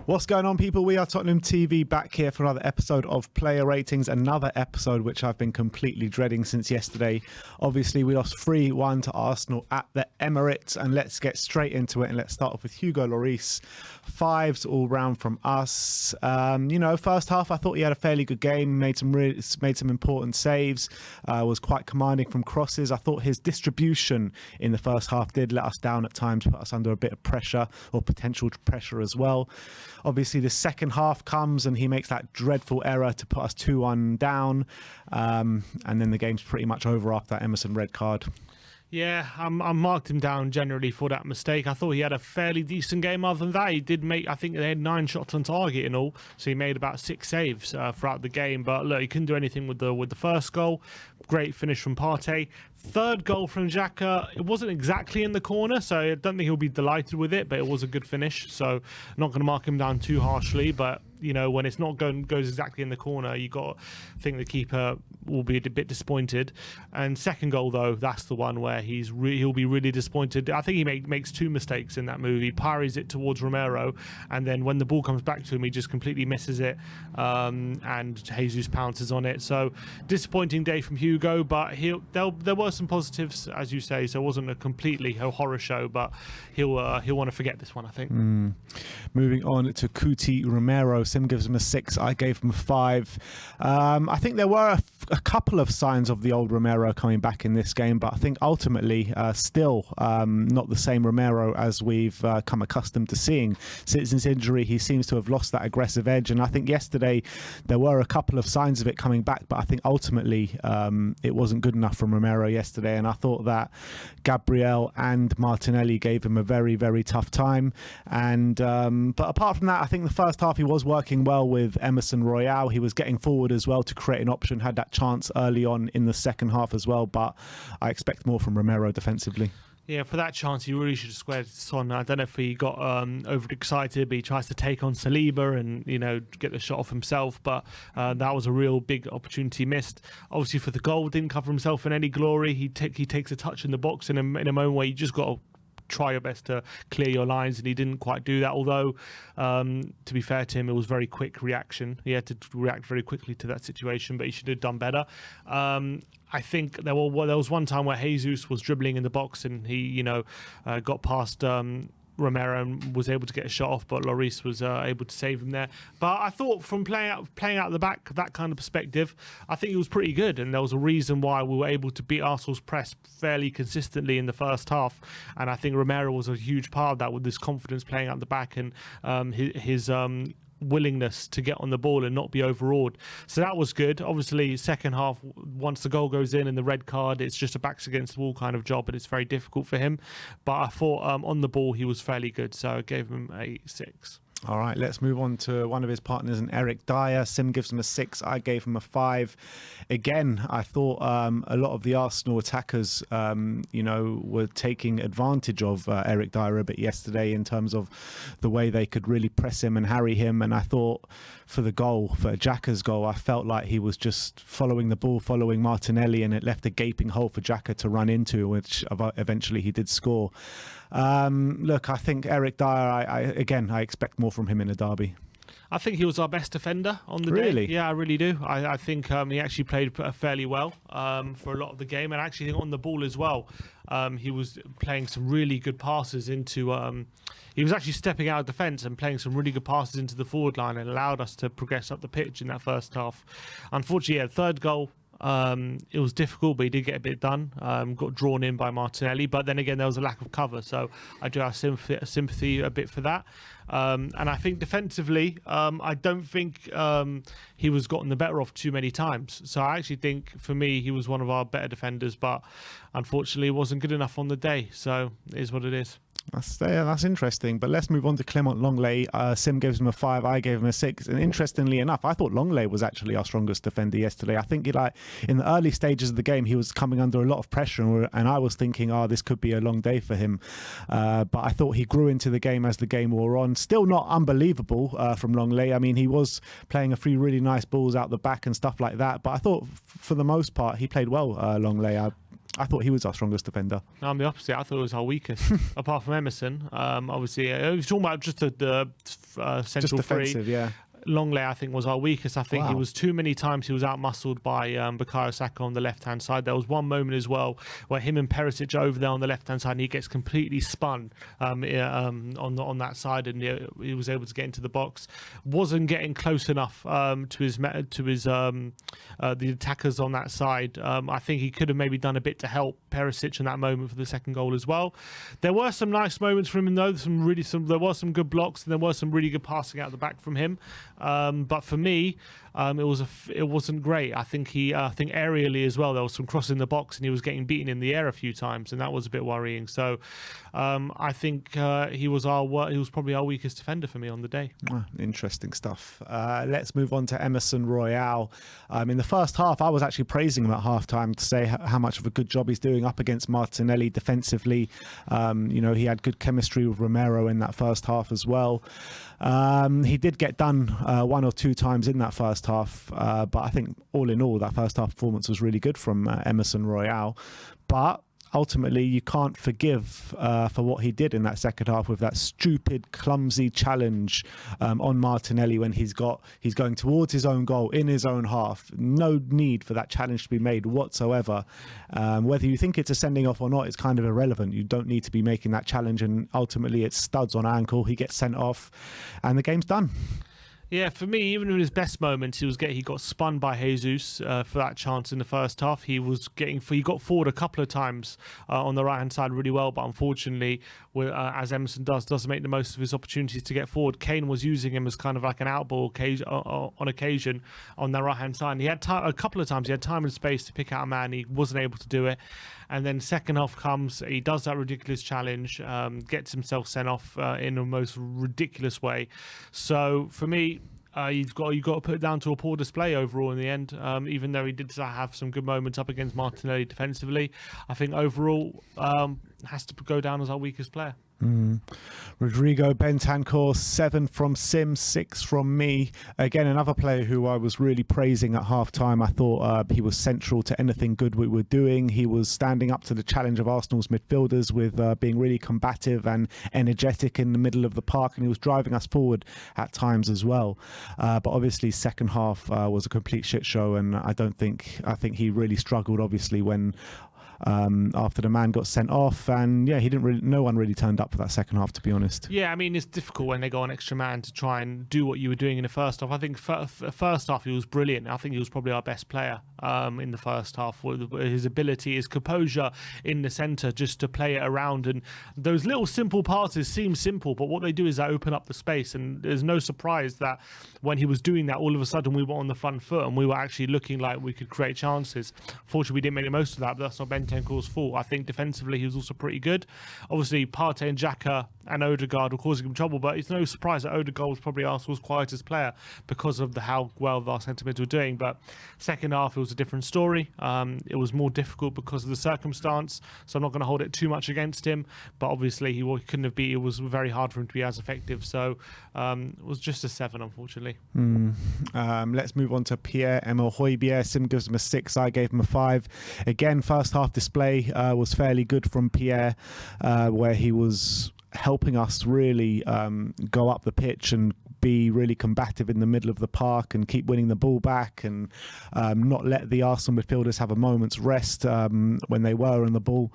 What's going on, people? We are Tottenham TV, back here for another episode of Player Ratings, another episode which I've been completely dreading since yesterday. Obviously, we lost 3-1 to Arsenal at the Emirates, and let's get straight into it. And let's start off with Hugo Lloris. 5s all round from us. First half, I thought he had a fairly good game, made some important saves, was quite commanding from crosses. I thought his distribution in the first half did let us down at times, put us under a bit of pressure, or potential pressure as well. Obviously, the second half comes and he makes that dreadful error to put us 2-1 down. And then the game's pretty much over after that Emerson red card. Yeah, I marked him down generally for that mistake. I thought he had a fairly decent game. Other than that, he did make, I think they had 9 shots on target in all, so he made about 6 saves throughout the game. But look, he couldn't do anything with the first goal. Great finish from Partey. Third goal from Xhaka, it wasn't exactly in the corner, so I don't think he'll be delighted with it, but it was a good finish. So not going to mark him down too harshly, but when it's not goes exactly in the corner, you got to think the keeper will be a bit disappointed. And second goal, though, that's the one where he'll be really disappointed. I think he makes 2 mistakes in that move. He parries it towards Romero, and then when the ball comes back to him, he just completely misses it, and Jesus pounces on it. So disappointing day from Hugo, but there were some positives, as you say, so it wasn't a completely horror show, but he'll want to forget this one, I think. Moving on to Cuti Romero. Sim gives him a 6. I gave him a 5. I think there were a couple of signs of the old Romero coming back in this game, but I think ultimately still not the same Romero as we've come accustomed to seeing. Since his injury, he seems to have lost that aggressive edge, and I think yesterday there were a couple of signs of it coming back, but I think ultimately it wasn't good enough from Romero yesterday, and I thought that Gabriel and Martinelli gave him a very, very tough time. And but apart from that, I think the first half he was working well with Emerson Royal. He was getting forward as well to create an option, had that chance early on in the second half as well, but I expect more from Romero defensively. Yeah, for that chance, he really should have squared Son. I don't know if he got overexcited, but he tries to take on Saliba and, get the shot off himself. But that was a real big opportunity missed. Obviously, for the goal, didn't cover himself in any glory. He takes a touch in the box in a moment where you just got to try your best to clear your lines, and he didn't quite do that. Although, to be fair to him, it was very quick reaction. He had to react very quickly to that situation, but he should have done better. I think there was one time where Jesus was dribbling in the box and he, got past Romero and was able to get a shot off, but Lloris was able to save him there. But I thought from playing out the back, that kind of perspective, I think it was pretty good, and there was a reason why we were able to beat Arsenal's press fairly consistently in the first half. And I think Romero was a huge part of that, with his confidence playing out the back and his willingness to get on the ball and not be overawed. So that was good. Obviously, second half, once the goal goes in and the red card, it's just a backs against the wall kind of job, and it's very difficult for him. But I thought on the ball he was fairly good, so I gave him a 6. All right, let's move on to one of his partners, and Eric Dyer. Sim gives him a 6. I gave him a 5. Again, I thought a lot of the Arsenal attackers, were taking advantage of Eric Dyer a bit yesterday in terms of the way they could really press him and harry him. And I thought for Xhaka's goal, I felt like he was just following the ball, following Martinelli, and it left a gaping hole for Xhaka to run into, which eventually he did score. Look, I think Eric Dyer, I expect more from him in a derby. I think he was our best defender on the day. Really? Yeah, I really do. I think he actually played fairly well for a lot of the game, and actually on the ball as well. He was playing some really good passes into... he was actually stepping out of defence and playing some really good passes into the forward line, and allowed us to progress up the pitch in that first half. Unfortunately, third goal, it was difficult, but he did get a bit done. Got drawn in by Martinelli, but then again there was a lack of cover, so I do have sympathy a bit for that. And I think defensively, I don't think he was gotten the better of too many times. So I actually think for me he was one of our better defenders, but unfortunately it wasn't good enough on the day. So it is what it is. That's interesting. But let's move on to Clement Lenglet. Sim gives him a 5. I gave him a 6. And interestingly enough, I thought Lenglet was actually our strongest defender yesterday. I think in the early stages of the game, he was coming under a lot of pressure, and I was thinking, this could be a long day for him. But I thought he grew into the game as the game wore on. Still not unbelievable from Lenglet. I mean, he was playing a few really nice balls out the back and stuff like that. But I thought for the most part, he played well, Lenglet. I thought he was our strongest defender. No, I'm the opposite. I thought it was our weakest, apart from Emerson. Obviously, you're talking about just the central Just defensive, three. yeah. Lenglet, I think, was our weakest. I think Wow. he was too many times he was outmuscled by Bukayo Saka on the left-hand side. There was one moment as well where him and Perisic are over there on the left-hand side and he gets completely spun on that side, and he was able to get into the box. Wasn't getting close enough to his the attackers on that side. I think he could have maybe done a bit to help Perisic in that moment for the second goal as well. There were some nice moments from him though. There were some good blocks and there was some really good passing out the back from him. But for me, it wasn't great. I think aerially as well, there was some crossing the box and he was getting beaten in the air a few times, and that was a bit worrying. So I think he was probably our weakest defender for me on the day. Interesting stuff. Let's move on to Emerson Royal. In the first half, I was actually praising him at halftime to say how much of a good job he's doing up against Martinelli defensively. He had good chemistry with Romero in that first half as well. He did get done one or two times in that first half, but I think all in all, that first half performance was really good from Emerson Royal. But ultimately, you can't forgive for what he did in that second half with that stupid, clumsy challenge on Martinelli when he's going towards his own goal in his own half. No need for that challenge to be made whatsoever. Whether you think it's a sending off or not, it's kind of irrelevant. You don't need to be making that challenge, and ultimately it's studs on ankle. He gets sent off, and the game's done. Yeah, for me, even in his best moments, he got spun by Jesus for that chance in the first half. He got forward a couple of times on the right-hand side really well, but unfortunately, as Emerson doesn't make the most of his opportunities to get forward. Kane was using him as kind of like an outball on occasion on the right-hand side. And he had a couple of times, he had time and space to pick out a man. He wasn't able to do it. And then second half comes, he does that ridiculous challenge, gets himself sent off in the most ridiculous way. So for me, you've got to put it down to a poor display overall in the end. Even though he did have some good moments up against Martinelli defensively, I think overall has to go down as our weakest player. Rodrigo Bentancur, 7 from Sim, 6 from me. Again, another player who I was really praising at half-time. I thought he was central to anything good we were doing. He was standing up to the challenge of Arsenal's midfielders with being really combative and energetic in the middle of the park, and he was driving us forward at times as well. But obviously, second half was a complete shit show, and I think he really struggled, obviously, when after the man got sent off, and no one really turned up for that second half, to be honest. Yeah, I mean, it's difficult when they go on extra man to try and do what you were doing in the first half. I think first half he was brilliant. I think he was probably our best player in the first half. His ability, his composure in the centre, just to play it around, and those little simple passes seem simple, but what they do is they open up the space, and there's no surprise that when he was doing that, all of a sudden we were on the front foot and we were actually looking like we could create chances. Fortunately, we didn't make the most of that, but that's not Bentancur's fault. I think defensively he was also pretty good. Obviously, Partey and Xhaka and Odegaard were causing him trouble, but it's no surprise that Odegaard was probably Arsenal's quietest player because of how well our centre mids were doing. But second half, it was a different story. It was more difficult because of the circumstance, so I'm not going to hold it too much against him. But obviously, he couldn't have been. It was very hard for him to be as effective. So it was just a 7, unfortunately. Let's move on to Pierre-Emile Hojbjerg. Sim gives him a 6. I gave him a 5. Again, first half display was fairly good from Pierre, where he was helping us really go up the pitch and be really combative in the middle of the park and keep winning the ball back, and not let the Arsenal midfielders have a moment's rest when they were on the ball.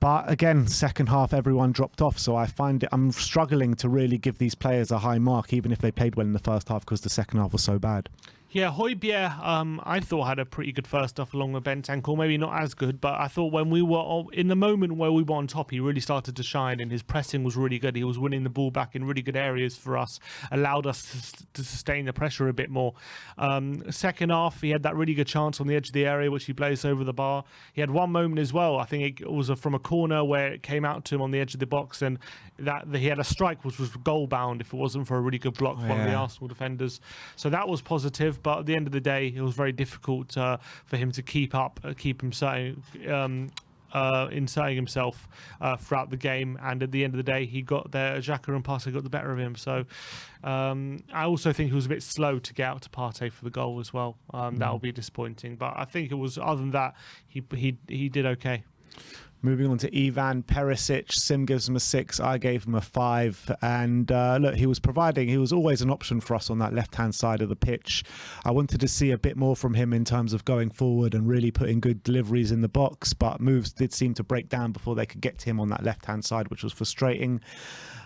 But again, second half, everyone dropped off. So I'm struggling to really give these players a high mark, even if they played well in the first half, because the second half was so bad. Yeah, Hojbjerg, I thought had a pretty good first half along with Bentancur. Maybe not as good, but I thought when we were in the moment where we were on top, he really started to shine, and his pressing was really good. He was winning the ball back in really good areas for us, allowed us to sustain the pressure a bit more. Second half, he had that really good chance on the edge of the area, which he placed over the bar. He had one moment as well. I think it was from a corner where it came out to him on the edge of the box, and that he had a strike which was goal bound if it wasn't for a really good block from one of the Arsenal defenders. So that was positive. But at the end of the day, it was very difficult for him to keep inserting himself throughout the game, and at the end of the day, he got there. Xhaka and Partey got the better of him. So I also think he was a bit slow to get out to Partey for the goal as well. That will be disappointing, but I think it was, other than that, he did okay. Moving on to Ivan Perisic, Sim gives him a 6, I gave him a 5. And look, he was always an option for us on that left-hand side of the pitch. I wanted to see a bit more from him in terms of going forward and really putting good deliveries in the box, but moves did seem to break down before they could get to him on that left-hand side, which was frustrating.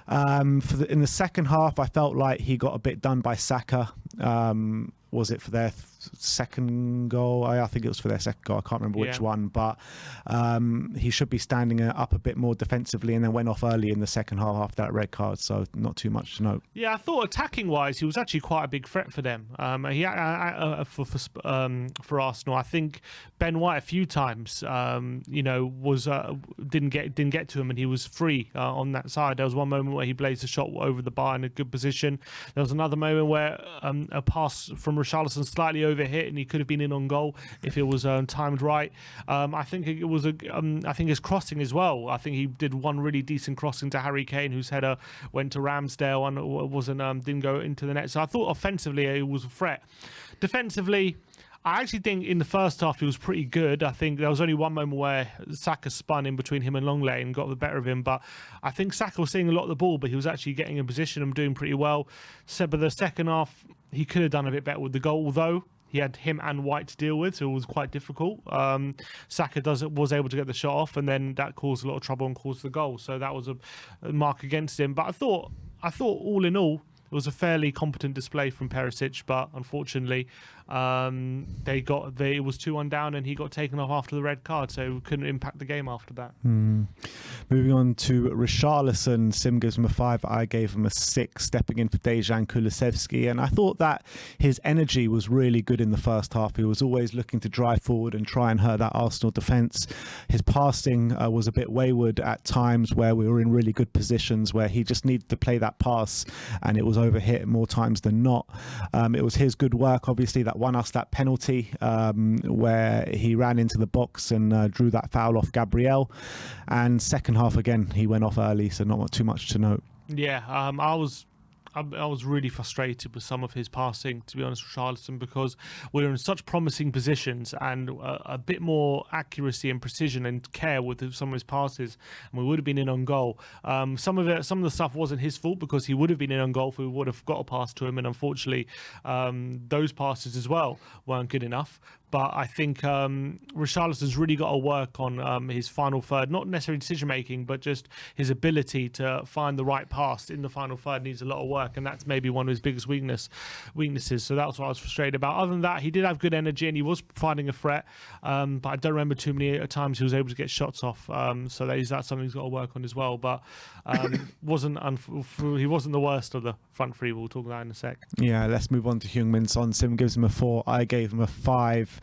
In the second half, I felt like he got a bit done by Saka. Was it for their second goal? I think it was for their second goal. I can't remember which one, but he should be standing up a bit more defensively, and then went off early in the second half after that red card, so not too much to note. Yeah, I thought attacking-wise, he was actually quite a big threat for them. For Arsenal, I think Ben White a few times, didn't get to him, and he was free on that side. There was one moment where he blazed a shot over the bar in a good position. There was another moment where a pass from Richarlison slightly overhit, and he could have been in on goal if it was timed right. I think it was I think his crossing as well. I think he did one really decent crossing to Harry Kane, whose header went to Ramsdale and didn't go into the net. So I thought offensively it was a threat. Defensively, I actually think in the first half he was pretty good. I think there was only one moment where Saka spun in between him and Lenglet and got the better of him. But I think Saka was seeing a lot of the ball, but he was actually getting in position and doing pretty well. So, but the second half, he could have done a bit better with the goal, although he had him and White to deal with, so it was quite difficult. Saka was able to get the shot off, and then that caused a lot of trouble and caused the goal. So that was a mark against him. But I thought all in all, it was a fairly competent display from Perisic, but unfortunately, it was 2-1 down, and he got taken off after the red card, so couldn't impact the game after that. Moving on to Richarlison, Sim gives him a 5, I gave him a 6, stepping in for Dejan Kulusevski, and I thought that his energy was really good in the first half. He was always looking to drive forward and try and hurt that Arsenal defence. His passing was a bit wayward at times, where we were in really good positions where he just needed to play that pass, and it was overhit more times than not. It was his good work, obviously, that won us that penalty, where he ran into the box and drew that foul off Gabriel. And second half again, he went off early, so not too much to note. Yeah, I was really frustrated with some of his passing, to be honest, Richarlison, because we were in such promising positions, and a bit more accuracy and precision and care with some of his passes, and we would have been in on goal. Some of the stuff wasn't his fault, because he would have been in on goal if we would have got a pass to him, and unfortunately, those passes as well weren't good enough. But I think Richarlison's really got to work on his final third, not necessarily decision making, but just his ability to find the right pass in the final third needs a lot of work, and that's maybe one of his biggest weaknesses. So that's what I was frustrated about. Other than that, he did have good energy and he was providing a threat, but I don't remember too many times he was able to get shots off. So that's something he's got to work on as well. But he wasn't the worst of the front three. We'll talk about in a sec. Yeah, let's move on to Heung-Min Son. Sim gives him a 4. I gave him a 5.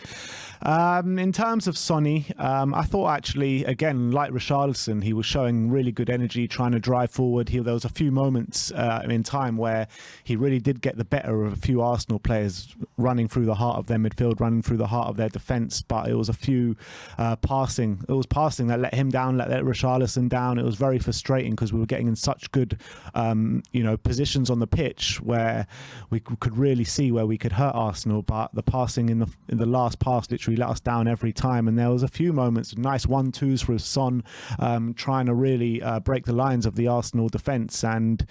In terms of Sonny, I thought actually, again, like Richarlison, he was showing really good energy, trying to drive forward. There was a few moments in time where he really did get the better of a few Arsenal players running through the heart of their midfield, running through the heart of their defence. But it was a few passing. It was passing that let him down, let Richarlison down. It was very frustrating because we were getting in such good, positions on the pitch where we could really see where we could hurt Arsenal. But the passing in the last pass literally let us down every time. And there was a few moments, nice 1-2s for Son, trying to really break the lines of the Arsenal defence. And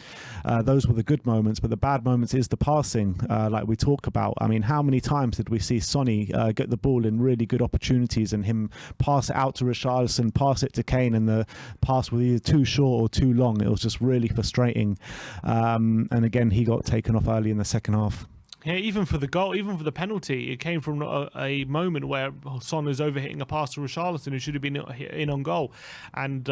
those were the good moments. But the bad moments is the passing, like we talk about. I mean, how many times did we see Sonny get the ball in really good opportunities and him pass it out to Richarlison, pass it to Kane, and the pass was either too short or too long? It was just really frustrating. And again, he got taken off early in the second half. Yeah, even for the goal, even for the penalty, it came from a moment where Son is overhitting a pass to Richarlison, who should have been in on goal. And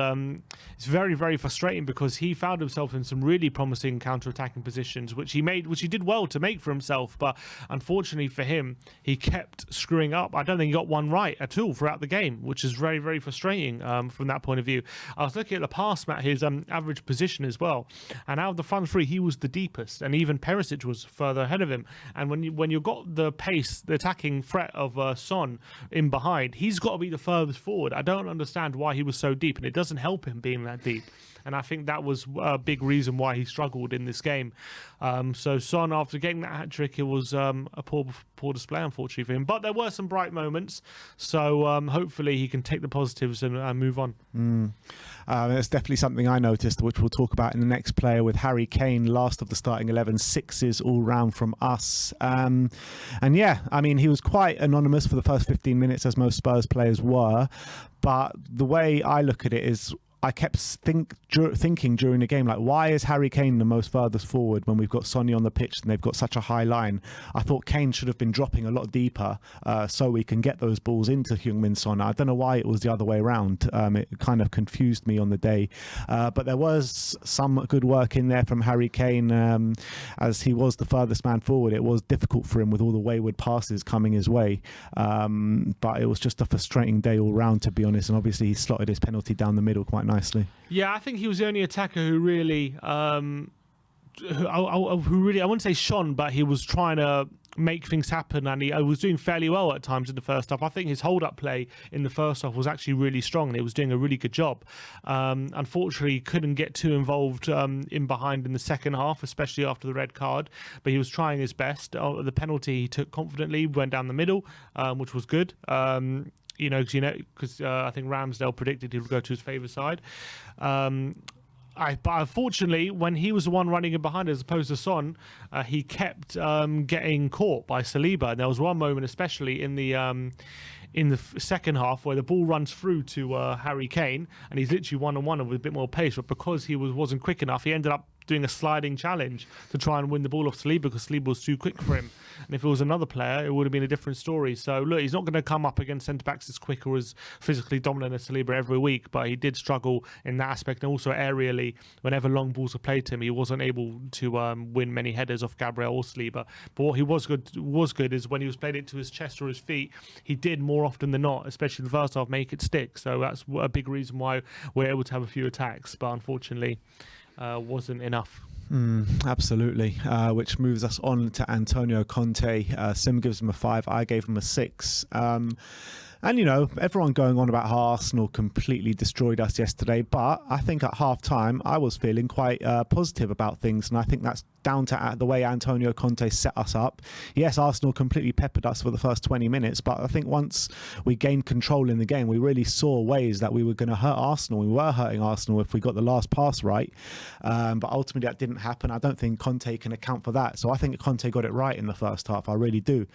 it's very, very frustrating because he found himself in some really promising counter-attacking positions, which he did well to make for himself. But unfortunately for him, he kept screwing up. I don't think he got one right at all throughout the game, which is very, very frustrating from that point of view. I was looking at the pass map, his average position as well. And out of the front three, he was the deepest. And even Perisic was further ahead of him. And when you've got the pace, the attacking threat of Son in behind, he's got to be the furthest forward. I don't understand why he was so deep, and it doesn't help him being that deep. And I think that was a big reason why he struggled in this game. So Son, after getting that hat-trick, it was a poor display, unfortunately, for him. But there were some bright moments. So hopefully he can take the positives and move on. That's definitely something I noticed, which we'll talk about in the next player, with Harry Kane, last of the starting 11, sixes all round from us. And yeah, I mean, he was quite anonymous for the first 15 minutes, as most Spurs players were. But the way I look at it is, I kept thinking during the game, like, why is Harry Kane the most furthest forward when we've got Sonny on the pitch and they've got such a high line? I thought Kane should have been dropping a lot deeper so we can get those balls into Heung-Min Son. I don't know why it was the other way around. It kind of confused me on the day. But there was some good work in there from Harry Kane. As he was the furthest man forward, it was difficult for him with all the wayward passes coming his way. But it was just a frustrating day all round, to be honest. And obviously he slotted his penalty down the middle quite nicely. Yeah, I think he was the only attacker who really, I wouldn't say shone, but he was trying to make things happen, and he was doing fairly well at times in the first half. I think his hold-up play in the first half was actually really strong, and he was doing a really good job. Unfortunately, he couldn't get too involved in behind in the second half, especially after the red card, but he was trying his best. The penalty he took confidently, went down the middle, which was good. Because I think Ramsdale predicted he would go to his favourite side. But unfortunately, when he was the one running in behind as opposed to Son, he kept getting caught by Saliba. And there was one moment, especially in the second half, where the ball runs through to Harry Kane, and he's literally one-on-one with a bit more pace. But because he wasn't quick enough, he ended up doing a sliding challenge to try and win the ball off Saliba, because Saliba was too quick for him. And if it was another player, it would have been a different story. So look, he's not going to come up against centre-backs as quick or as physically dominant as Saliba every week, but he did struggle in that aspect. And also aerially, whenever long balls were played to him, he wasn't able to win many headers off Gabriel or Saliba. But what he was good is when he was played it to his chest or his feet, he did more often than not, especially the first half, make it stick. So that's a big reason why we're able to have a few attacks, but unfortunately wasn't enough. Absolutely, which moves us on to Antonio Conte. Sim gives him a 5, I gave him a 6. And, you know, everyone going on about how Arsenal completely destroyed us yesterday. But I think at half-time, I was feeling quite positive about things. And I think that's down to the way Antonio Conte set us up. Yes, Arsenal completely peppered us for the first 20 minutes. But I think once we gained control in the game, we really saw ways that we were going to hurt Arsenal. We were hurting Arsenal if we got the last pass right. But ultimately, that didn't happen. I don't think Conte can account for that. So I think Conte got it right in the first half. I really do.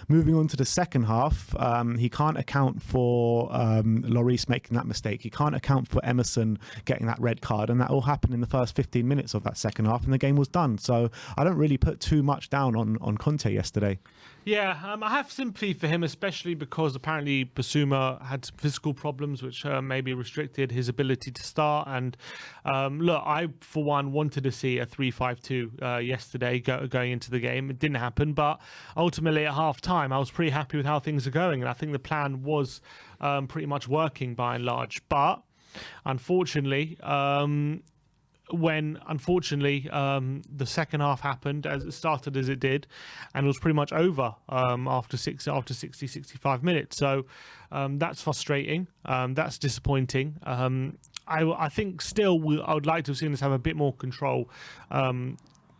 Moving on to the second half, he can't account for Lloris making that mistake. He can't account for Emerson getting that red card, and that all happened in the first 15 minutes of that second half, and the game was done. So I don't really put too much down on Conte yesterday. Yeah, I have sympathy for him, especially because apparently Basuma had some physical problems, which maybe restricted his ability to start. And look, I, for one, wanted to see a 3-5-2 yesterday going into the game. It didn't happen, but ultimately at half-time, I was pretty happy with how things are going. And I think the plan was pretty much working by and large. But unfortunately, the second half happened, as it started as it did, and it was pretty much over after 65 minutes. So that's frustrating. That's disappointing. I think still I would like to have seen us have a bit more control,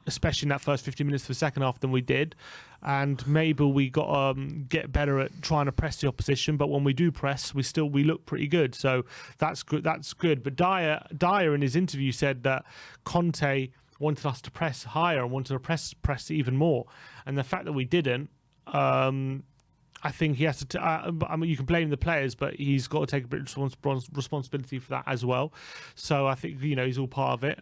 especially in that first 50 minutes of the second half than we did. And maybe we got get better at trying to press the opposition. But when we do press, we look pretty good. So that's good. That's good. But Dyer in his interview said that Conte wanted us to press higher and wanted to press even more. And the fact that we didn't, I think he has to. I mean, you can blame the players, but he's got to take a bit of responsibility for that as well. So I think he's all part of it.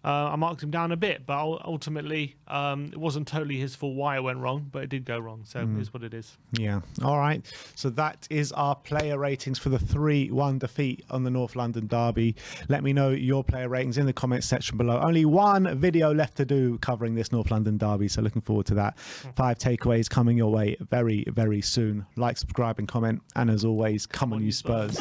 I marked him down a bit, but ultimately it wasn't totally his fault why it went wrong, but it did go wrong. So it is what it is. Yeah. All right. So that is our player ratings for the 3-1 defeat on the North London derby. Let me know your player ratings in the comments section below. Only one video left to do covering this North London derby, so looking forward to that. 5 takeaways coming your way very, very soon. Like, subscribe and comment. And as always, come on you Spurs.